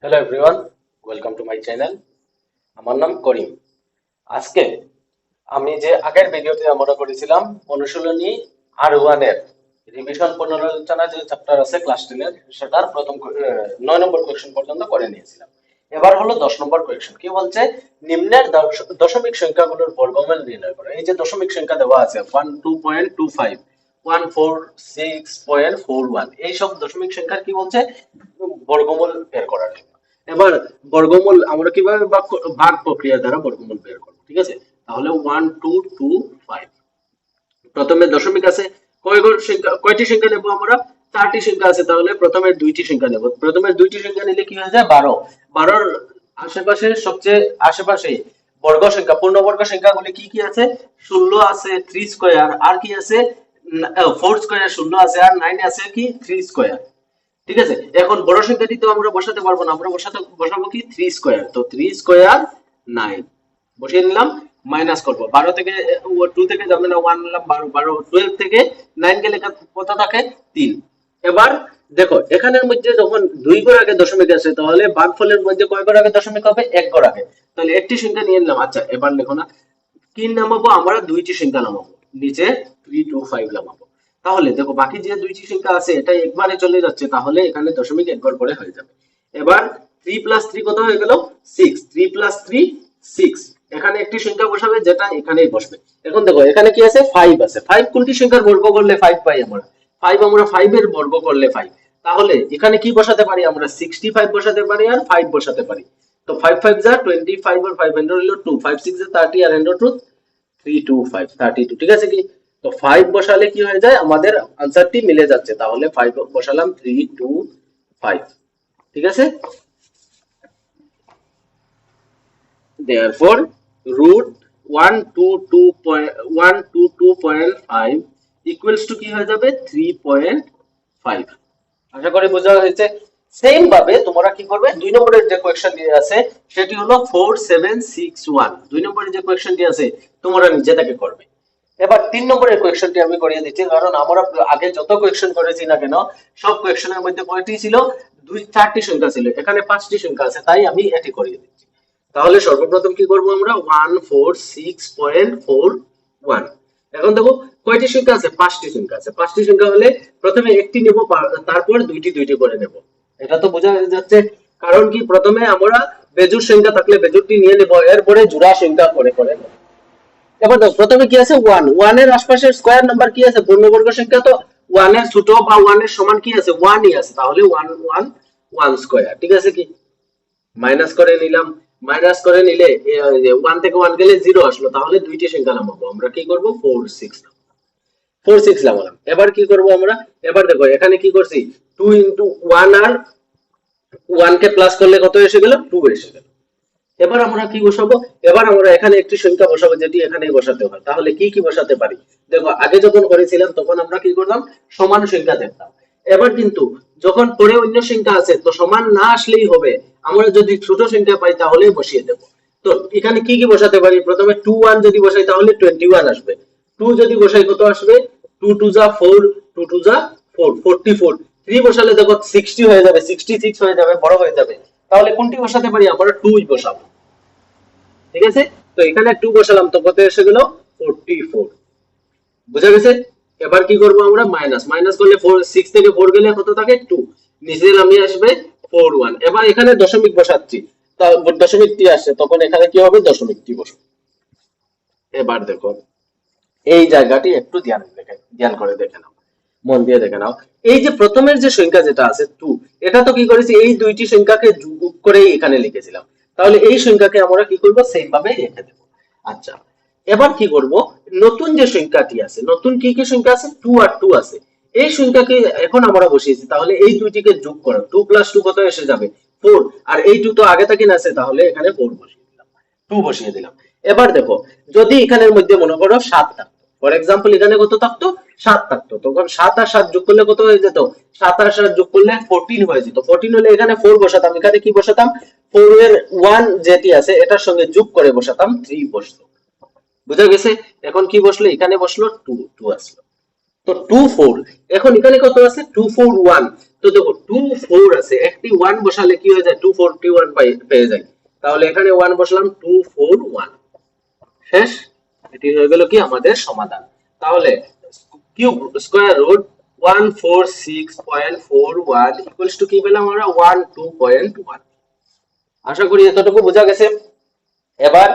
Hello everyone, welcome to my channel. আমার নাম করিম। আজকে আমি যে আগের ভিডিওতে আমরা করেছিলাম অনুশীলনী আর 1 এর রিভিশন পুনরালোচনা যে চ্যাপ্টার আছে ক্লাস 10 এর, সেটার প্রথম 9 নম্বর কোয়েশ্চেন পর্যন্ত করে নিয়েছিলাম। এবার হলো 10 নম্বর কোয়েশ্চেন। কি বলছে? নিম্নের দশমিক সংখ্যাগুলোর বর্গমূল নির্ণয় করো। এই যে দশমিক সংখ্যা দেওয়া আছে 12.25, 146.41, এইসব দশমিক সংখ্যার কি বলছে? বর্গমূল বের করার জন্য। এবার বর্গমূল আমরা কিভাবে ভাগ প্রক্রিয়া দ্বারা বর্গমূল বের করবো, ঠিক আছে? তাহলে 1225, প্রথমে দশমিক আছে, কয়টি সংখ্যা নেবো আমরা? 4টি সংখ্যা আছে, তাহলে প্রথমে দুইটি সংখ্যা নেব। প্রথমে দুইটি সংখ্যা নিলে কি হয়ে যায়? 12। 12র আশেপাশে সবচেয়ে আশেপাশে বর্গ সংখ্যা, পূর্ণবর্গ সংখ্যাগুলি কি কি আছে? 16 আছে, 3 স্কয়ার, আর কি আছে? 4 স্কয়ার, 16 আছে, আর 9 আছে কি? 3 স্কয়ার। ঠিক আছে, এখন বড় সংখ্যাটি তো আমরা বসাতে পারবো না, আমরা বসাবো কি? 3 স্কয়ার। তো 3 স্কয়ার 9 বসিয়ে নিলাম। মাইনাস করবো 12 থেকে, 2 থেকে যাবে না, 1 নিলাম, 12 থেকে 9 গেলে কত থাকে? 3। এবার দেখো, এখানের মধ্যে যখন 2 ঘর আগে দশমিক আছে, তাহলে ভাগফলের মধ্যে কয় ঘর আগে দশমিক হবে? 1 ঘর আগে। তাহলে একটি সংখ্যা নিয়ে নিলাম। আচ্ছা, এবার দেখো না, কি নামাবো আমরা? দুইটি সংখ্যা নামাবো, নিচে 325 নামাবো। তাহলে দেখো, বাকি যে দুইটি সংখ্যা আছে এটা একবারে চলে যাচ্ছে, তাহলে এখানে দশমিক একবার করে হয়ে যাবে। এবার 3 প্লাস 3 কত হয়ে গেল? 6। 3 প্লাস 3 6। এখানে একটি সংখ্যা বসাবে, যেটা এখানেই বসবে। এখন দেখো, এখানে কি আছে? 5 আছে। 5 কোনটি সংখ্যার বর্গ করলে 5 পাই আমরা? 5 আমরা 5 এর বর্গ করলে 5। তাহলে এখানে কি বসাতে পারি আমরা? 65 বসাতে পারি আর 5 বসাতে পারি। তো 5 5 যা 25, আর 5 100 হলো 2, 5 6 যা 30, আর 100 325, 32। ঠিক আছে কি? তো 5 বসালে কি হয়ে যায়? আমাদের আনসারটি মিলে যাচ্ছে, তাহলে 5 বসালাম, 325। ঠিক আছে, therefore root 122.5 equals to কি হয়ে যাবে? 3.5। আশা করি বোঝা হয়েছে। সেম ভাবে তোমরা কি করবে? 2 নম্বরের যে কোয়েশ্চেনটি আছে সেটি হলো 4761। 2 নম্বরের যে কোয়েশ্চেনটি আছে তোমরা নিজে থেকে করবে। এবার 3 নম্বরের কোয়েশ্চেনটি আমি করিয়ে দিচ্ছি, কারণ আমরা আগে যত কোয়েশ্চেন করেছি না কেন, সব কোয়েশ্চেনের মধ্যে কয়টি ছিল? 4টি সংখ্যা ছিল, এখানে 5টি সংখ্যা আছে, তাই আমি এটি করিয়ে দিচ্ছি। তাহলে সর্বপ্রথম কি করব আমরা? 146.41। এখন দেখো, কয়টি সংখ্যা আছে? 5টি সংখ্যা আছে। 5টি সংখ্যা হলে প্রথমে একটি নেব, তারপর দুইটি দুইটি করে নেব। এটা তো বোঝা যাচ্ছে। কারণ কি, প্রথমে আমরা বেজোড় সংখ্যা থাকলে বেজোড়টি নিয়ে নেব, এরপরে জোড়া সংখ্যা করে করে নেব। এবার দেখো, প্রথমে কি আছে? 1। 1 এর আশপাশের স্কয়ার নাম্বার কি আছে? পূর্ণবর্গ সংখ্যা। তো 1 এর ছোট বা 1 এর সমান কি আছে? 1 ই আছে, তাহলে 1 1 1 স্কয়ার। ঠিক আছে কি? মাইনাস করে নিলাম। মাইনাস করে নিলে 1 থেকে 1 গেলে 0 আসলো, তাহলে দুইটি সংখ্যা নামাবো। আমরা কি করব? 4 6 4 6 নামালাম। এবার কি করব আমরা? এবার দেখো, এখানে কি করছি? 2 ইনটু 1, আর 1 কে প্লাস করলে কত এসে গেল? 2 এসে গেল। এবার আমরা কি বসাবো? এবার আমরা এখানে একটি সংখ্যা বসাবো, যেটি এখানেই বসাতে হয়। তাহলে কি কি বসাতে পারি? দেখো, আগে যখন করেছিলাম তখন আমরা কি করতাম? সমান সংখ্যা দেখতাম। এবার কিন্তু যখন পরে অন্য সংখ্যা আছে, তো সমান না আসলেই হবে, আমরা যদি ছোট সংখ্যা পাই তাহলে বসিয়ে দেব। তো এখানে কি কি বসাতে পারি? প্রথমে 2 1 যদি বসাই তাহলে 21 আসবে। 2 যদি বসাই কত আসবে? 2 2 যা 4, 2 2 যা 4, 44। 3 বসালে দেখো 60 হয়ে যাবে, 66 হয়ে যাবে, বড় হয়ে যাবে। তাহলে কোনটি বসাতে পারি? আমরা 2 বসাবো। ঠিক আছে, তো এখানে 2 বসালাম, তো কত এসে গেল? 44। বুঝা গেছে? এবার কি করব আমরা? মাইনাস। মাইনাস করলে 4, 6 থেকে 4 গেলে কত থাকে? 2। নিচে নামিয়ে আসবে 4 1। এবার এখানে দশমিক বসাচ্ছি, তা দশমিকটি আসছে, তখন এখানে কি হবে? দশমিকটি বসবে। এবার দেখো, এই জায়গাটি একটু ধ্যান করে দেখে নাও, মন দিয়ে দেখে নাও। এই যে প্রথমের যে সংখ্যা যেটা আছে 2, এটা তো কি করেছি? এই দুইটি সংখ্যাকে যোগ করেই এখানে লিখেছিলাম। তাহলে এই সংখ্যাকে আমরা কি করব? সেম ভাবে রেখে দেব। আচ্ছা, এবার কি করব? নতুন যে সংখ্যাটি আছে, নতুন কি কি সংখ্যা আছে? 2 আর 2 আছে। এই সংখ্যাকে এখন আমরা বসিয়েছি, তাহলে এই দুইটিকে যোগ করো। 2 প্লাস 2 কত এসে যাবে? 4। আর এই 2 তো আগে থেকে আছে, তাহলে এখানে 4 বসিয়ে দিলাম, 2 বসিয়ে দিলাম। এবার দেখো, যদি এখানের মধ্যে মনে করো 7 থাকতো, ফর এক্সাম্পল এখানে কত থাকতো? 7 থাকতো, তখন 7 আর 7 যোগ করলে কত হয়ে যেত? 7 আর 7 যোগ করলে 14 হয়ে যেত। 14 হলে এখানে 4 বসাতাম, এখানে কি বসাতাম? 4 এর 1 যেটি আছে এটার সঙ্গে যোগ করে বসাতাম, 3 বসতো। বুঝা গেছে? এখন কি বসলো? এখানে বসলো 2, 2 আসলো। তো 2 4। এখন এখানে কত আছে? 2 4 1। তো দেখো 2 4 আছে, একটি 1 বসালে কি হয়ে যায় 241 পেয়ে যায়, তাহলে এখানে 1 বসালাম 241 শেষ। এটি হয়ে গেল কি আমাদের সমাধান। তাহলে cube square root 146.41 equals to কি পেলাম আমরা 12.1। আশা করি এতটুকু বোঝা গেছে। এবার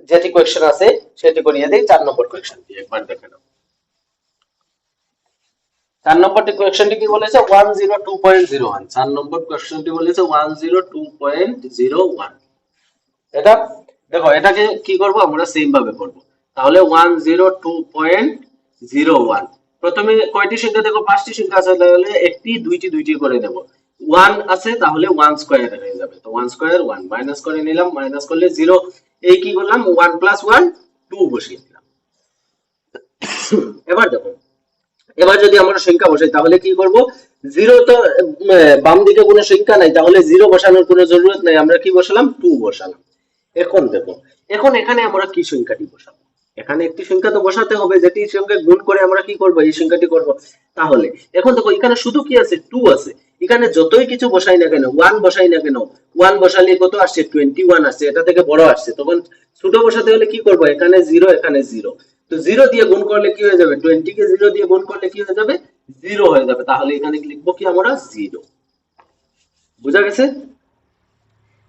যেটি কোয়েশ্চেন আছে সেটি করিয়ে দেই 4 নম্বর কোয়েশ্চেনটি একবার দেখে নাও। 4 নম্বরটি কোয়েশ্চেনটি কি বলেছে 102.01। 4 নম্বর কোয়েশ্চেনটি বলেছে 102.01। এটা দেখো এটাকে কি করব আমরা সেম ভাবে করব। তাহলে 102.01 প্রথমে কয়টি সংখ্যা দেখো 5টি সংখ্যা আছে, তাহলে একটি দুইটি করে নেব। 1 আছে তাহলে 1 স্কয়ার হয়ে যাবে, তো 1 স্কয়ার 1 মাইনাস করে নিলাম, মাইনাস করলে 0, এই কি করলাম 1 + 1 2 বসিয়ে দিলাম। এবার দেখো এবার যদি আমরা সংখ্যা বসাই তাহলে কি করব, 0 তো বাম দিকে কোনো সংখ্যা নাই, তাহলে 0 বসানোর কোনো জরুরত নাই, আমরা কি বসালাম 2 বসালাম। এখন দেখো এখন এখানে আমরা কি সংখ্যাটি বসাবো, এখানে একটি সংখ্যা তো বসাতে হবে যেটির সঙ্গে গুণ করে আমরা কি করব এই সংখ্যাটি করব। তাহলে এখন দেখো এখানে শুধু কি আছে 2 আছে, এখানে যতই কিছু বসাই না কেন 1 বসাই না কেন 1 বসালে কত আসছে 21 আসছে, এটা থেকে বড় আসছে, তখন ছোট বসাতে হলে কি করব এখানে 0 এখানে 0, তো 0 দিয়ে গুণ করলে কি হয়ে যাবে 20 কে 0 দিয়ে গুণ করলে কি হয়ে যাবে 0 হয়ে যাবে, তাহলে এখানে লিখবো কি আমরা 0। বুঝা গেছে?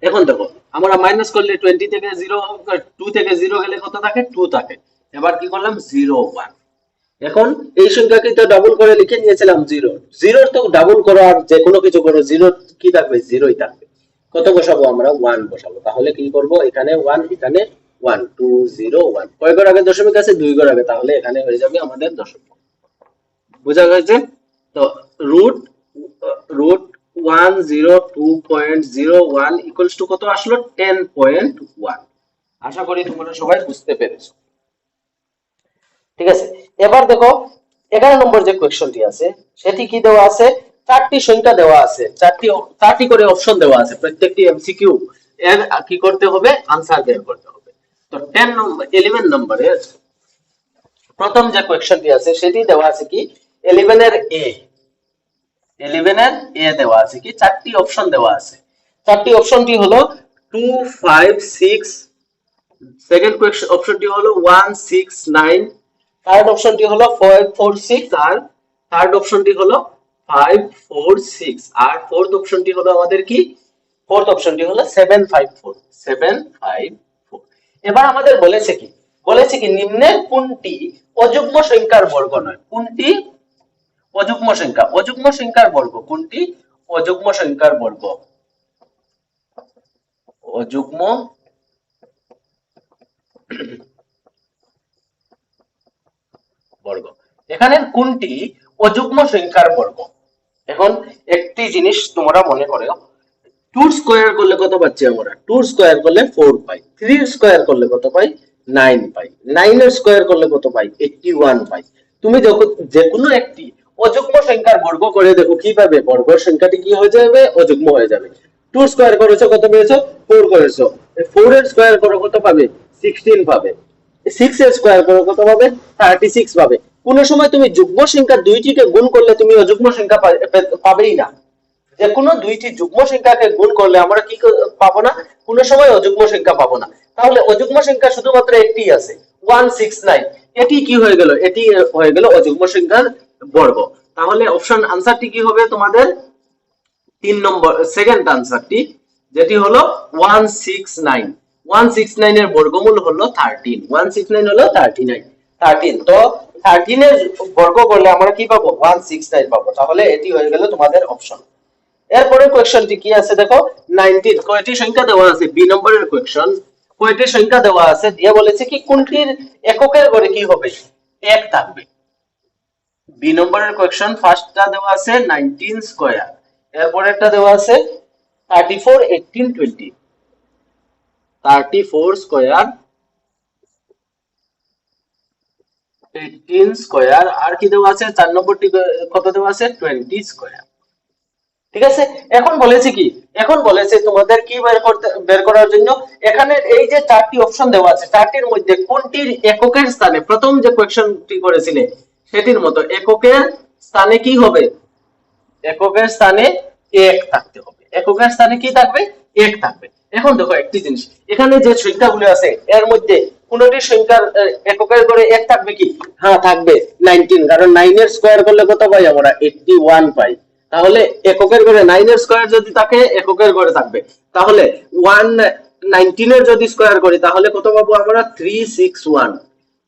এখন দেখো আমরা মাইনাস করলে 20 থেকে 0 2 থেকে 0 গেলে কত থাকে 2 থাকে। এবার কি করলাম 0 1। এখন এই সংখ্যাকে তো ডাবল করে লিখে নিয়েছিলাম 0, 0 তো ডাবল করো আর যে কোনো কিছু করো 0 কি থাকবে 0ই থাকবে। কত বসাবো আমরা 1 বসাবো, তাহলে কি করব এখানে 1 এখানে 1 2 0 1, কয় ঘর আগে দশমিক আছে 2 ঘর আগে, তাহলে এখানে হয়ে যাবে আমাদের দশমিক। বুঝা গেছে? তো রুট রুট 102.01 ইকুয়ালস টু কত আসলো 10.1। আশা করি তোমরা সবাই বুঝতে পেরেছো। ঠিক আছে, এবার দেখো 11 নম্বর যে কোয়েশ্চনটি আছে সেটি কি দেওয়া আছে, চারটি সংখ্যা দেওয়া আছে, চারটি করে অপশন দেওয়া আছে, প্রত্যেকটি এমসিকিউ এর কি করতে হবে আনসার বের করতে হবে। তো 11 নম্বরে প্রথম যে কোয়েশ্চনটি আছে সেটি দেওয়া আছে কি 11 এর এ, 11 এর এ দেওয়া আছে কি চারটি অপশন দেওয়া আছে। চারটি অপশনটি হলো 2 5 6, সেকেন্ড কোয়েশ্চন অপশনটি হলো 1 6 9, থার্ড অপশনটি হলো 4 4 6, আর থার্ড অপশনটি হলো 5 4 6, আর ফোর্থ অপশনটি হলো আমাদের কি ফোর্থ অপশনটি হলো 7 5 4 7 5 4। এবার আমাদের বলেছে কি নিম্নের কোনটি অযুগ্ম সংখ্যার বর্গ নয়, কোনটি অযুগ্ম সংখ্যা, অযুগ্ম সংখ্যার বর্গ কোনটি, অযুগ্ম সংখ্যার বর্গ, অযুগ্ম বর্গ, এখানে কোনটি অযুগ্ম সংখ্যার বর্গ। এখন একটি জিনিস তোমরা মনে করো 2 স্কয়ার করলে কত পাচ্ছি আমরা, 2 স্কয়ার করলে 4 পাই, 3 স্কয়ার করলে কত পাই 9 পাই, 9 এর স্কয়ার করলে কত পাই 81 পাই। তুমি দেখো যে কোনো একটি অযুগ্ম সংখ্যার বর্গ করে দেখো কি পাবে, বর্গের সংখ্যাটি কি হয়ে যাবে অযুগ্ম হয়ে যাবে। 2 স্কয়ার করেছো কত পেয়েছো 4 করেছো, 4 এর স্কয়ার করো কত পাবে 16 পাবে, 6 এর স্কয়ার করো কত পাবে 36 পাবে। কোন সময় তুমি যুগ্ম সংখ্যা দুইটিকে গুণ করলে তুমি অযুগ্ম সংখ্যা পাবেই না, যে কোনো দুইটি যুগ্ম সংখ্যাকে গুণ করলে আমরা কি পাবো না, কোন সময় অযুগ্ম সংখ্যা পাবো না। তাহলে অযুগ্ম সংখ্যা শুধুমাত্র একটি আছে 169, এটি কি হয়ে গেল, এটি হয়ে গেল অযুগ্ম সংখ্যার বর্গ। তাহলে অপশন আনসারটি কি হবে তোমাদের 3 নম্বর সেকেন্ড আনসারটি, যেটি হলো 169। 169 এর বর্গমূল হলো 13, 169 হলো 39 13, তো 13 এর বর্গ করলে আমরা কি পাবো 169 পাবো, তাহলে এটি হয়ে গেল তোমাদের অপশন। এরপরে কোয়েশ্চনটি কি আছে দেখো 19, কয়টি সংখ্যা দেওয়া আছে, বি নম্বরের কোয়েশ্চন, কয়টি সংখ্যা দেওয়া আছে দিয়ে বলেছে কি কোনটির এককের ঘরে কি হবে 1 থাকবে। বি নম্বরের কোয়েশ্চন ফার্স্টটা দেওয়া আছে 19 স্কয়ার, এরপরেরটা দেওয়া আছে 34 18 20, 34 স্কয়ার 18 স্কয়ার, আর কি দেওয়া আছে 4 নম্বরটি কত দেওয়া আছে 20 স্কয়ার। ঠিক আছে, এখন বলেছে কি, এখন বলেছে তোমাদের কি বের করার জন্য, এখানে এই যে চারটি অপশন দেওয়া আছে চারটির মধ্যে কোনটির এককের স্থানে, প্রথম যে কোয়েশ্চনটি করেছিলে সেটির মতো এককের স্থানে কি হবে এককের স্থানে 1 থাকতে হবে, এককের স্থানে কি থাকবে 1 থাকবে। এখন দেখো একটি জিনিস, এখানে যে সংখ্যাগুলো আছে এর মধ্যে কোনটি সংখ্যার এককের ঘরে 1 থাকবে কি? হ্যাঁ থাকবে 19, কারণ 9 এর স্কয়ার করলে কত পাই আমরা 81 পাই। তাহলে এককের ঘরে 9 এর স্কয়ার যদি থাকে এককের ঘরে থাকবে, তাহলে 119 এর যদি স্কয়ার করি তাহলে কত পাবো আমরা 361।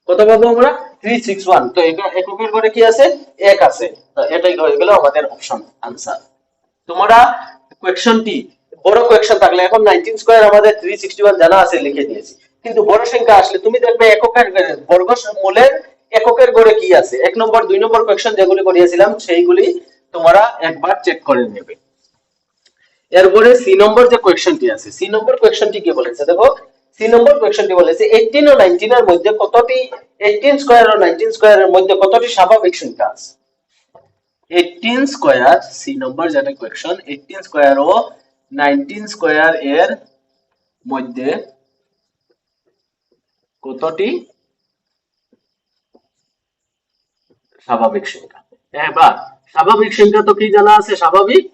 কত পাবো আমরা 361। তো এটা এককের ঘরে কি আছে 1 আছে, তো এটাই হয়ে গেল আমাদের অপশন আনসার। তোমরা কোয়েকশনটি বড় কোয়েকশন থাকলে, এখন 19 স্কয়ার আমাদের 361 জানা আছে লিখে দিয়েছি, কিন্তু বড় সংখ্যা আসলে তুমি দেখবে এককের বর্গমূলের এককের ঘরে কি আছে, 1 নম্বর 2 নম্বর কোয়েকশন যেগুলি করিয়েছিলাম সেইগুলি তোমরা একবার চেক করে নেবে। এরপরে সি নম্বর যে কোয়েকশনটি আছে, সি নম্বর কোয়েকশনটি কি বলেছে দেখো, সি নম্বর কোয়েকশনটি বলেছে 18 ও 19 এর মধ্যে কতটি, 18 স্কয়ার ও 19 স্কয়ারের মধ্যে কতটি স্বাভাবিক সংখ্যা আছে? 18 স্কয়ার, সি নম্বর যেটা কোয়েকশন, 18 স্কয়ার ও 19 স্কয়ার এর মধ্যে কতটি স্বাভাবিক সংখ্যা? এবার স্বাভাবিক সংখ্যা তো কি জানা আছে, স্বাভাবিক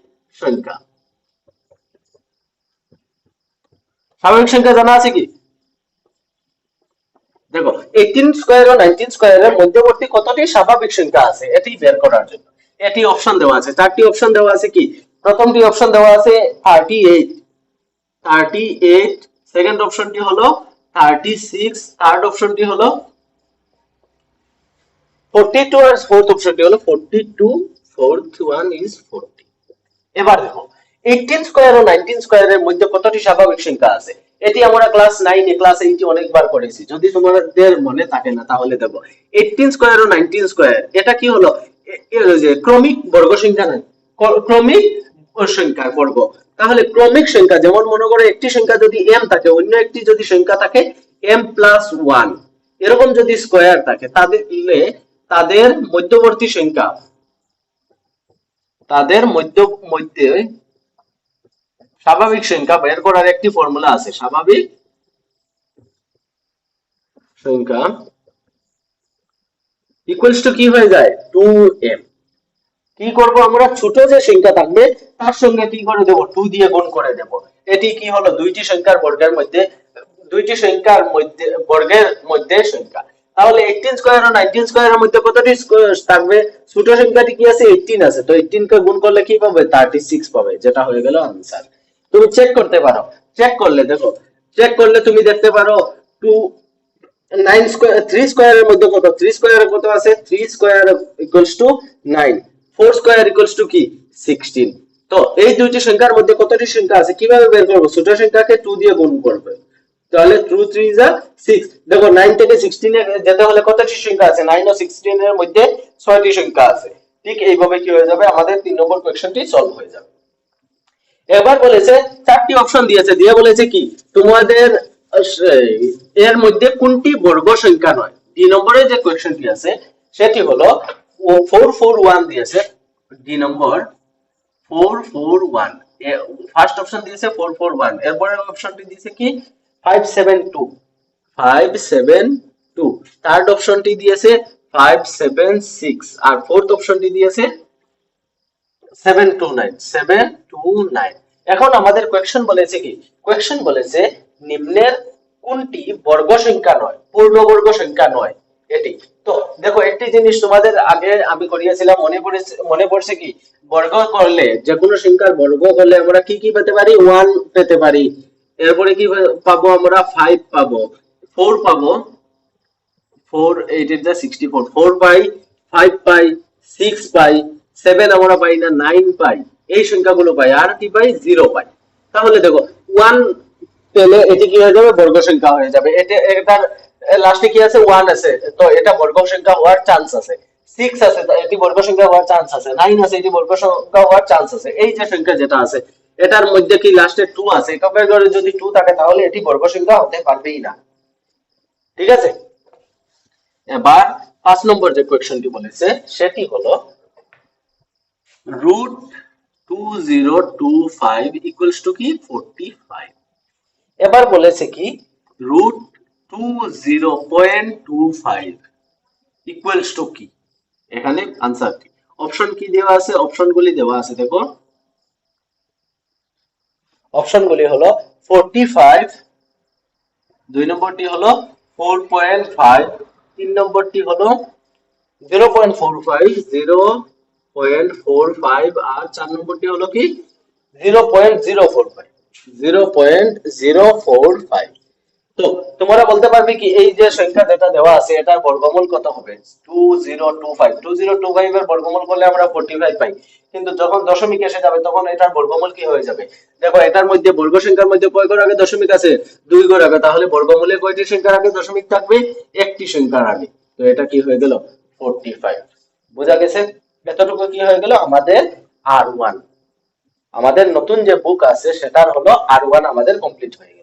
সংখ্যা, স্বাভাবিক সংখ্যা জানা আছে কি? দেখো 18 স্কয়ার ও 19 স্কয়ারের মধ্যবর্তী কতটি স্বাভাবিক সংখ্যা আছে এটি বের করার জন্য এটি অপশন দেওয়া আছে, চারটি অপশন দেওয়া আছে। কি প্রথমটি অপশন দেওয়া আছে 38, 38, সেকেন্ড অপশনটি হলো 36, থার্ড অপশনটি হলো 42, আর ফোর্থ অপশনটি হলো 42, ফোর্থ ওয়ান ইজ 40। এবার দেখো 18 স্কয়ার ও 19 স্কয়ারের মধ্যে কতটি স্বাভাবিক সংখ্যা আছে, এটি আমরা ক্লাস 9 এ ক্লাস 8 এ অনেকবার করেছি, যদি তোমাদের মনে থাকে না তাহলে দেখো 18 স্কয়ার ও 19 স্কয়ার এটা কি হলো, যে ক্রমিক বর্গ সংখ্যা নয়, ক্রমিক সংখ্যার বর্গ। তাহলে ক্রমিক সংখ্যা যেমন মনে করো একটি সংখ্যা যদি m থাকে, অন্য একটি যদি সংখ্যা থাকে m প্লাস 1, এরকম যদি স্কয়ার থাকে তাহলে তাদের মধ্যবর্তী সংখ্যা, তাদের মধ্যে স্বাভাবিক সংখ্যা বের করার একটি ফর্মুলা আছে, স্বাভাবিক সংখ্যা ইকুয়ালস টু কি হয়ে যায় 2m। কি করব আমরা, ছোট যে সংখ্যা থাকবে তার সঙ্গে কি করে দেব 2 দিয়ে গুণ করে দেব। এটি কি হলো দুইটি সংখ্যার বর্গের মধ্যে, দুইটি সংখ্যার মধ্যে বর্গের মধ্যে সংখ্যা। তাহলে 18 স্কয়ার ও 19 স্কয়ারের মধ্যে কতটি থাকবে, ছোট সংখ্যাটি কি আছে 18 আছে, তো 18 কে গুণ করলে কি পাবে 36 পাবে, যেটা হয়ে গেল आंसर। তুমি চেক করতে পারো, চেক করলে দেখো, চেক করলে তুমি দেখতে পারো 2 9 স্কয়ার 3 স্কয়ারের মধ্যে কত, 3 স্কয়ারে কত আছে, 3 square equals to 9, 4 square equals to কি 16। তো এই দুইটি সংখ্যার মধ্যে কতটি সংখ্যা আছে কিভাবে বের করব, ছোট সংখ্যাকে 2 দিয়ে গুণ করবে, তাহলে 2 3 যা 6। দেখো 9 থেকে 16 এ যেতে হলে কতটি সংখ্যা আছে, 9 ও 16 এর মধ্যে 6টি সংখ্যা আছে। ঠিক এইভাবে কি হয়ে যাবে, আমাদের 3 নম্বর কোয়েশ্চনটি সলভ হয়ে যাবে। এবার বলেছে চারটি অপশন দিয়েছে, দিয়ে বলেছে কি তোমাদের এর মধ্যে কোনটি বর্গ সংখ্যা নয়। 2 নম্বরে যে কোয়েশ্চনটি আছে সেটি হলো 441 দিয়েছে, ডি নম্বর 441, ফার্স্ট অপশন দিয়েছে 441, এরপরের অপশনটি দিয়েছে কি 572, 572, থার্ড অপশনটি দিয়েছে 576, আর ফোর্থ অপশনটি দিয়েছে 729, 729। এখন আমাদের কোয়েশ্চন বলেছে কি, কোয়েশ্চন বলেছে নিম্নের কোনটি বর্গ সংখ্যা নয়, পূর্ণবর্গ সংখ্যা নয় এটি। তো দেখো একটি জিনিস তোমাদের আগে আমি করিয়েছিলাম, মনে পড়ছে কি, বর্গ করলে যে কোনো সংখ্যার বর্গ করলে আমরা কি কি পেতে পারি, 1 পেতে পারি, এরপরে কি পাবো আমরা 5 পাবো, 4 পাবো, 4 8 এর যা 64, 4 পাই, 5 পাই, 6 পাই, 7 আমরা পাই না, 9 পাই, এই সংখ্যাগুলো পাই, আর কি পাই 0 পাই। তাহলে দেখো 1 পেলে এটি কি হয়ে যাবে, বর্গ সংখ্যা হয়ে যাবে, এটার লাস্টে কি আছে 1 আছে, তো এটা বর্গ সংখ্যা হওয়ার চান্স আছে। 6 আছে, তো এটি বর্গ সংখ্যা হওয়ার চান্স আছে। 9 আছে, এটি বর্গ সংখ্যা হওয়ার চান্স আছে। এই যে সংখ্যা যেটা আছে এটার মধ্যে কি লাস্টে 2 আছে, এককের ঘরে যদি 2 থাকে তাহলে এটি বর্গ সংখ্যা হতে পারবেই না। ঠিক আছে, এবার 5 নম্বর যে কোয়েশ্চনটি বলেছে সেটি হলো রুট 2025 ইকুয়ালস টু কি 45। এবার বলেছে কি রুট 20.25 ইকুয়ালস টু কি, এখানে আনসার কি, অপশন কি দেওয়া আছে, অপশনগুলি দেওয়া আছে দেখো। অপশনগুলি হলো 45, দুই নম্বরটি হলো 4.5, তিন নম্বরটি হলো 0.45, 0.45, আর চার নম্বরটি হলো কি 0.045, 0.045। তো তোমরা বলতে পারবে কি এই যে সংখ্যা যেটা দেওয়া আছে এটার বর্গমূল কত হবে? 2025, 2025 এর বর্গমূল করলে আমরা 45 পাই, কিন্তু যখন দশমিক এসে যাবে তখন এটার বর্গমূল কি হয়ে যাবে? দেখো এটার মধ্যে বর্গ সংখ্যার মধ্যে কয় ঘর আগে দশমিক আছে? 2 ঘর আগে, তাহলে বর্গমূলে কয়টি সংখ্যার আগে দশমিক থাকবে? একটি সংখ্যার আগে। তো এটা কি হয়ে গেল? 45। বোঝা গেছে? এতটুকু কি হয়ে গেল আমাদের R1, আমাদের নতুন যে বুক আছে সেটার হলো R1 আমাদের কমপ্লিট হয়ে গেল।